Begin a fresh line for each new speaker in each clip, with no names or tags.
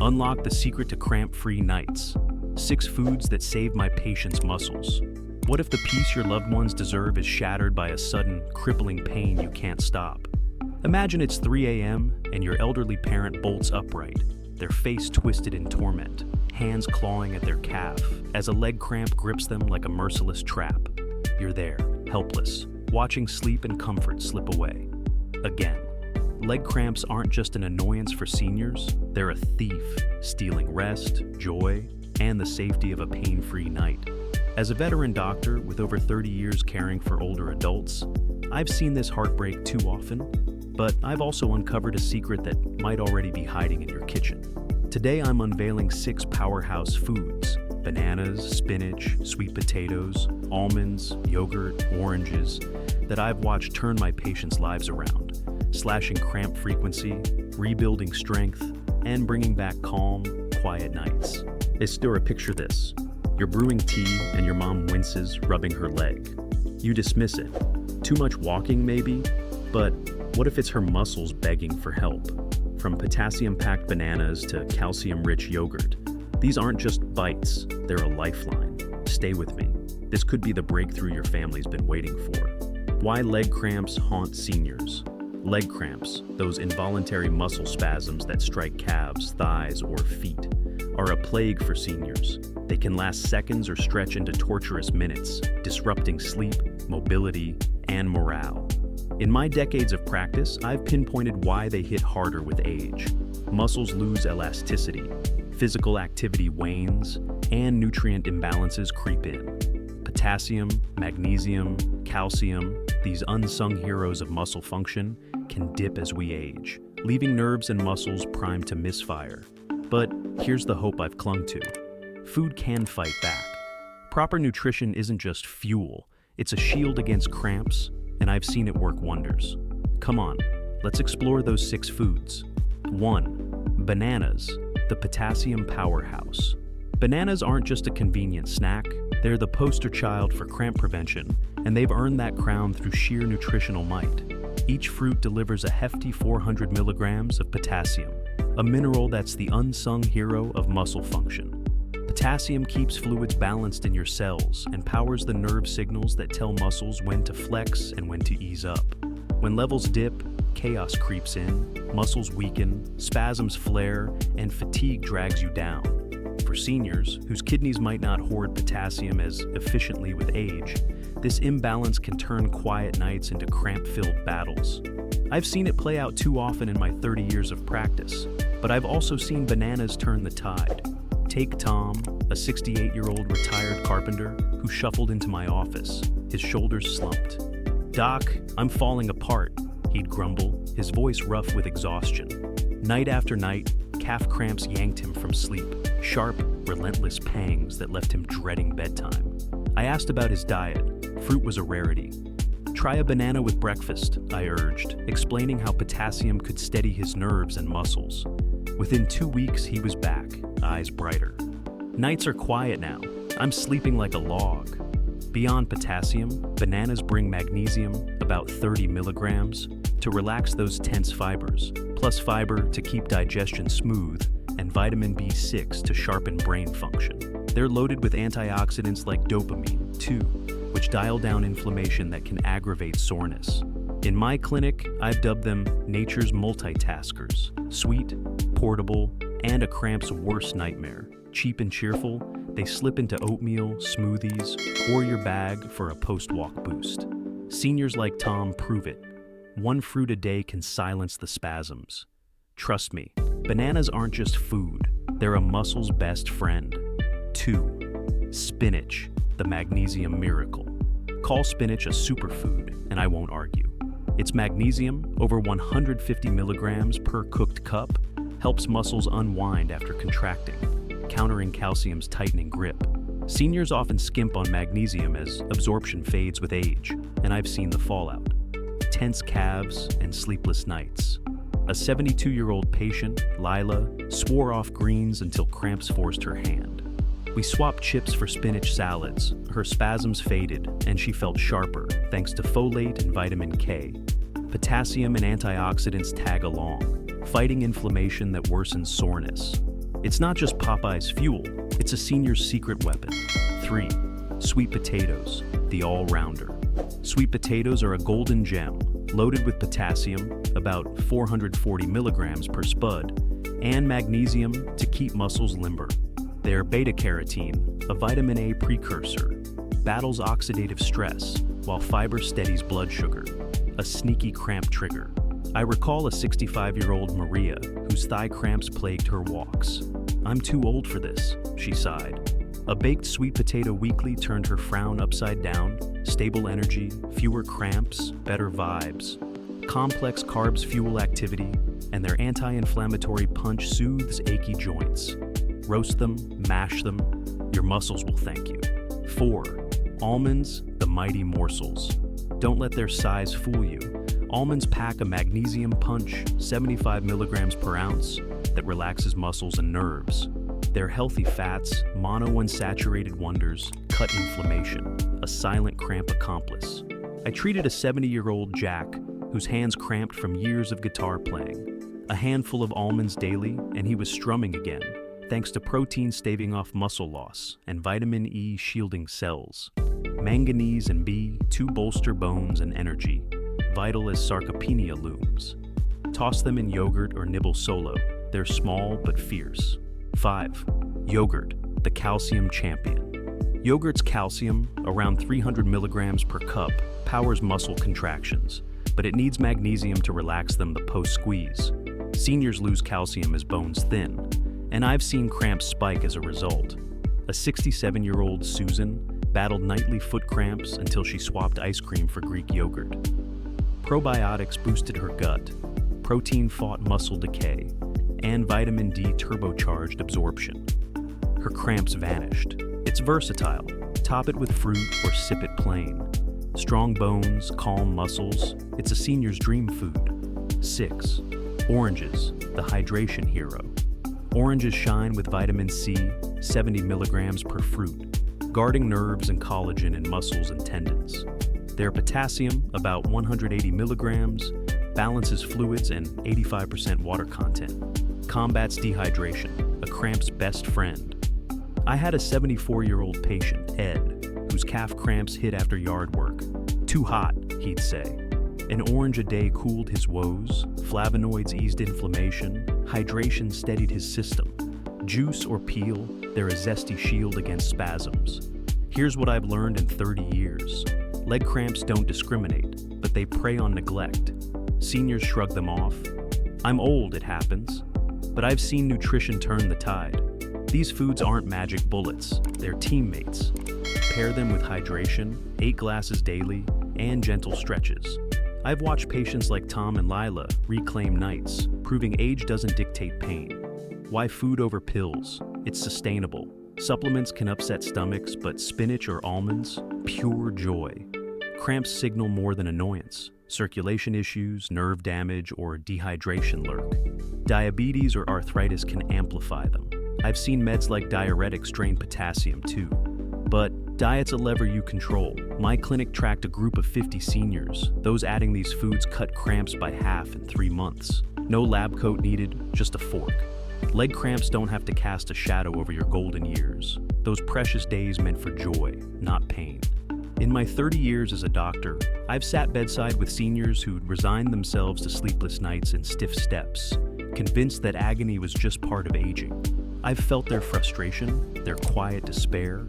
Unlock the secret to cramp-free nights. 6 foods that save my patient's muscles. What if the peace your loved ones deserve is shattered by a sudden, crippling pain you can't stop? Imagine it's 3 a.m. and your elderly parent bolts upright, their face twisted in torment, hands clawing at their calf as a leg cramp grips them like a merciless trap. You're there, helpless, watching sleep and comfort slip away. Again, leg cramps aren't just an annoyance for seniors, they're a thief, stealing rest, joy, and the safety of a pain-free night. As a veteran doctor with over 30 years caring for older adults, I've seen this heartbreak too often, but I've also uncovered a secret that might already be hiding in your kitchen. Today I'm unveiling 6 powerhouse foods: bananas, spinach, sweet potatoes, almonds, yogurt, oranges, that I've watched turn my patients' lives around, slashing cramp frequency, rebuilding strength, and bringing back calm, quiet nights. Isidora, picture this. You're brewing tea and your mom winces, rubbing her leg. You dismiss it. Too much walking, maybe? But what if it's her muscles begging for help? From potassium-packed bananas to calcium-rich yogurt, these aren't just bites, they're a lifeline. Stay with me. This could be the breakthrough your family's been waiting for. Why leg cramps haunt seniors? Leg cramps, those involuntary muscle spasms that strike calves, thighs, or feet, are a plague for seniors. They can last seconds or stretch into torturous minutes, disrupting sleep, mobility, and morale. In my decades of practice, I've pinpointed why they hit harder with age. Muscles lose elasticity, physical activity wanes, and nutrient imbalances creep in. Potassium, magnesium, calcium, these unsung heroes of muscle function, can dip as we age, leaving nerves and muscles primed to misfire. But here's the hope I've clung to. Food can fight back. Proper nutrition isn't just fuel, it's a shield against cramps, and I've seen it work wonders. Come on, let's explore those 6 foods. 1. Bananas, the potassium powerhouse. Bananas aren't just a convenient snack, they're the poster child for cramp prevention, and they've earned that crown through sheer nutritional might. Each fruit delivers a hefty 400 milligrams of potassium, a mineral that's the unsung hero of muscle function. Potassium keeps fluids balanced in your cells and powers the nerve signals that tell muscles when to flex and when to ease up. When levels dip, chaos creeps in, muscles weaken, spasms flare, and fatigue drags you down. For seniors, whose kidneys might not hoard potassium as efficiently with age, this imbalance can turn quiet nights into cramp-filled battles. I've seen it play out too often in my 30 years of practice, but I've also seen bananas turn the tide. Take Tom, a 68-year-old retired carpenter who shuffled into my office, his shoulders slumped. "Doc, I'm falling apart," he'd grumble, his voice rough with exhaustion. Night after night, calf cramps yanked him from sleep, sharp, relentless pangs that left him dreading bedtime. I asked about his diet. Fruit was a rarity. "Try a banana with breakfast," I urged, explaining how potassium could steady his nerves and muscles. Within 2 weeks, he was back, eyes brighter. Nights are quiet now. I'm sleeping like a log. Beyond potassium, bananas bring magnesium, about 30 milligrams, to relax those tense fibers, plus fiber to keep digestion smooth, and vitamin B6 to sharpen brain function. They're loaded with antioxidants like dopamine, too, which dial down inflammation that can aggravate soreness. In my clinic, I've dubbed them nature's multitaskers: sweet, portable, and a cramp's worst nightmare. Cheap and cheerful, they slip into oatmeal, smoothies, or your bag for a post-walk boost. Seniors like Tom prove it. 1 fruit a day can silence the spasms. Trust me, bananas aren't just food, they're a muscle's best friend. 2. Spinach, the magnesium miracle. Call spinach a superfood, and I won't argue. Its magnesium, over 150 milligrams per cooked cup, helps muscles unwind after contracting, countering calcium's tightening grip. Seniors often skimp on magnesium as absorption fades with age, and I've seen the fallout. Tense calves and sleepless nights. A 72-year-old patient, Lila, swore off greens until cramps forced her hand. We swapped chips for spinach salads. Her spasms faded, and she felt sharper thanks to folate and vitamin K. Potassium and antioxidants tag along, fighting inflammation that worsens soreness. It's not just Popeye's fuel, it's a senior's secret weapon. 3. Sweet potatoes, the all-rounder. Sweet potatoes are a golden gem, loaded with potassium, about 440 milligrams per spud, and magnesium to keep muscles limber. Their beta-carotene, a vitamin A precursor, battles oxidative stress, while fiber steadies blood sugar, a sneaky cramp trigger. I recall a 65-year-old Maria whose thigh cramps plagued her walks. "I'm too old for this," she sighed. A baked sweet potato weekly turned her frown upside down, stable energy, fewer cramps, better vibes. Complex carbs fuel activity, and their anti-inflammatory punch soothes achy joints. Roast them, mash them, your muscles will thank you. 4. Almonds, the mighty Morsels. Don't let their size fool you. Almonds pack a magnesium punch, 75 milligrams per ounce, that relaxes muscles and nerves. Their healthy fats, monounsaturated wonders, cut inflammation, a silent cramp accomplice. I treated a 70-year-old Jack whose hands cramped from years of guitar playing. A handful of almonds daily, and he was strumming again, thanks to protein staving off muscle loss and vitamin E shielding cells. Manganese and B to bolster bones and energy, vital as sarcopenia looms. Toss them in yogurt or nibble solo. They're small but fierce. 5. Yogurt, the calcium champion. Yogurt's calcium, around 300 milligrams per cup, powers muscle contractions, but it needs magnesium to relax them the post-squeeze. Seniors lose calcium as bones thin, and I've seen cramps spike as a result. A 67-year-old Susan battled nightly foot cramps until she swapped ice cream for Greek yogurt. Probiotics boosted her gut, protein fought muscle decay, and vitamin D turbocharged absorption. Her cramps vanished. It's versatile. Top it with fruit or sip it plain. Strong bones, calm muscles. It's a senior's dream food. 6. Oranges, the hydration hero. Oranges shine with vitamin C, 70 milligrams per fruit, guarding nerves and collagen in muscles and tendons. Their potassium, about 180 milligrams, balances fluids and 85% water content. Combats dehydration, a cramp's best friend. I had a 74-year-old patient, Ed, whose calf cramps hit after yard work. "Too hot," he'd say. An orange a day cooled his woes, flavonoids eased inflammation, hydration steadied his system. Juice or peel, they're a zesty shield against spasms. Here's what I've learned in 30 years. Leg cramps don't discriminate, but they prey on neglect. Seniors shrug them off. I'm old, it happens, but I've seen nutrition turn the tide. These foods aren't magic bullets, they're teammates. Pair them with hydration, 8 glasses daily, and gentle stretches. I've watched patients like Tom and Lila reclaim nights, proving age doesn't dictate pain. Why food over pills? It's sustainable. Supplements can upset stomachs, but spinach or almonds, pure joy. Cramps signal more than annoyance. Circulation issues, nerve damage, or dehydration lurk. Diabetes or arthritis can amplify them. I've seen meds like diuretics drain potassium too. But diet's a lever you control. My clinic tracked a group of 50 seniors. Those adding these foods cut cramps by half in 3 months. No lab coat needed, just a fork. Leg cramps don't have to cast a shadow over your golden years. Those precious days meant for joy, not pain. In my 30 years as a doctor, I've sat bedside with seniors who'd resigned themselves to sleepless nights and stiff steps, convinced that agony was just part of aging. I've felt their frustration, their quiet despair,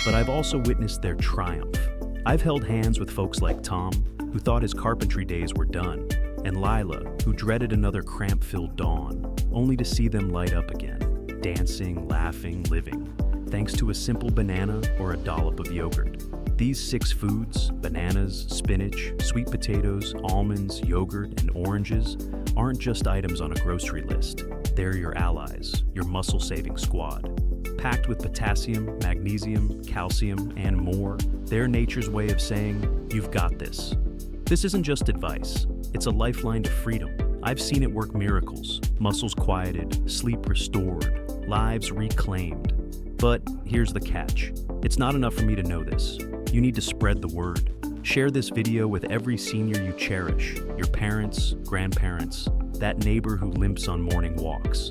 but I've also witnessed their triumph. I've held hands with folks like Tom, who thought his carpentry days were done, and Lila, who dreaded another cramp-filled dawn, only to see them light up again, dancing, laughing, living, thanks to a simple banana or a dollop of yogurt. These 6 foods, bananas, spinach, sweet potatoes, almonds, yogurt, and oranges, aren't just items on a grocery list. They're your allies, your muscle-saving squad. Packed with potassium, magnesium, calcium, and more, they're nature's way of saying, you've got this. This isn't just advice, it's a lifeline to freedom. I've seen it work miracles, muscles quieted, sleep restored, lives reclaimed. But here's the catch. It's not enough for me to know this. You need to spread the word. Share this video with every senior you cherish, your parents, grandparents, that neighbor who limps on morning walks.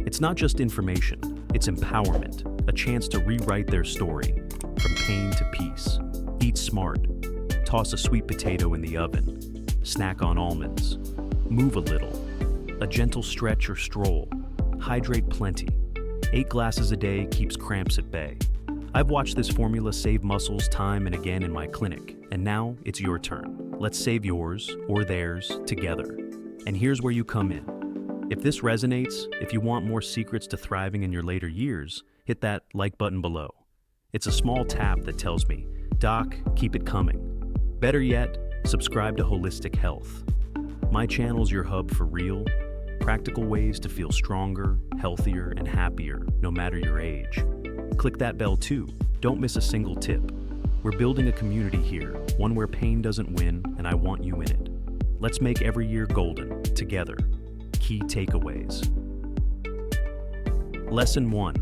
It's not just information, it's empowerment, a chance to rewrite their story, from pain to peace. Eat smart. Toss a sweet potato in the oven. Snack on almonds. Move a little. A gentle stretch or stroll. Hydrate plenty. 8 glasses a day keeps cramps at bay. I've watched this formula save muscles time and again in my clinic, and now it's your turn. Let's save yours, or theirs, together. And here's where you come in. If this resonates, if you want more secrets to thriving in your later years, hit that like button below. It's a small tap that tells me, Doc, keep it coming. Better yet, subscribe to Holistic Health. My channel's your hub for real, practical ways to feel stronger, healthier, and happier, no matter your age. Click that bell too. Don't miss a single tip. We're building a community here, one where pain doesn't win, and I want you in it. Let's make every year golden, together. Key takeaways. Lesson 1.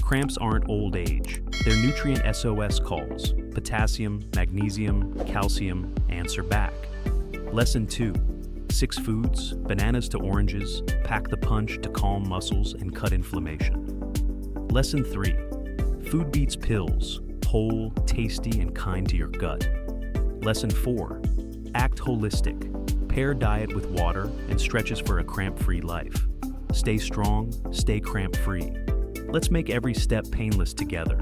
Cramps aren't old age. They're nutrient SOS calls. Potassium, magnesium, calcium, answer back. Lesson 2. 6 foods, bananas to oranges, pack the punch to calm muscles and cut inflammation. Lesson 3. Food beats pills, whole, tasty, and kind to your gut. Lesson 4. Act holistic. Pair diet with water and stretches for a cramp-free life. Stay strong, stay cramp-free. Let's make every step painless together.